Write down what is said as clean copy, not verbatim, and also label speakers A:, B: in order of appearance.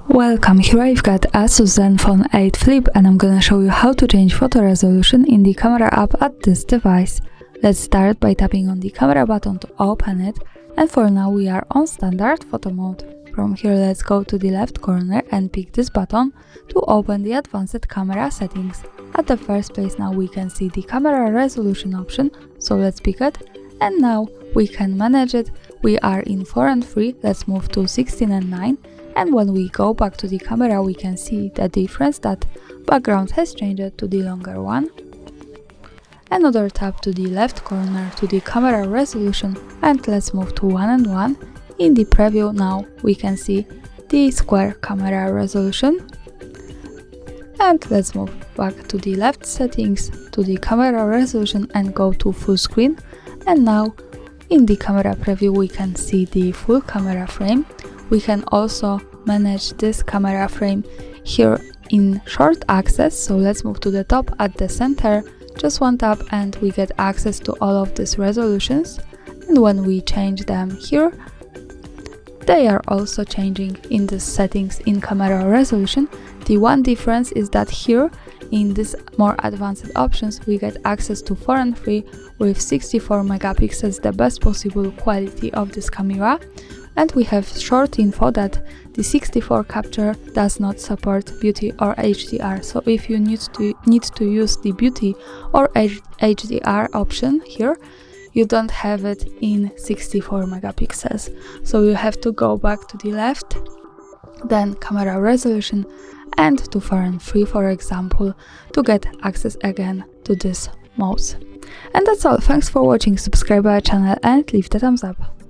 A: Welcome, here I've got ASUS ZenFone 8 Flip and I'm gonna show you how to change photo resolution in the camera app at this device. Let's start by tapping on the camera button to open it, and for now we are on standard photo mode. From here let's go to the left corner and pick this button to open the advanced camera settings. At the first place now we can see the camera resolution option, so let's pick it, and now we can manage it. We are in 4 and 3, let's move to 16 and 9. And when we go back to the camera we can see the difference that background has changed to the longer one. Another tap to the left corner to the camera resolution, and let's move to 1 and 1. In the preview now we can see the square camera resolution. And let's move back to the left settings to the camera resolution and go to full screen. And now in the camera preview we can see the full camera frame. We can also manage this camera frame here in short access, so let's move to the top at the center, just one tap and we get access to all of these resolutions. And when we change them here, they are also changing in the settings in camera resolution. The one difference is that here in this more advanced options we get access to 4 and 3 with 64 megapixels, the best possible quality of this camera. And we have short info that the 64 capture does not support beauty or HDR, so if you need to use the beauty or HDR option here, you don't have it in 64 megapixels. So you have to go back to the left, then camera resolution, and to 4 and 3 for example, to get access again to this modes. And that's all, thanks for watching, subscribe our channel and leave the thumbs up.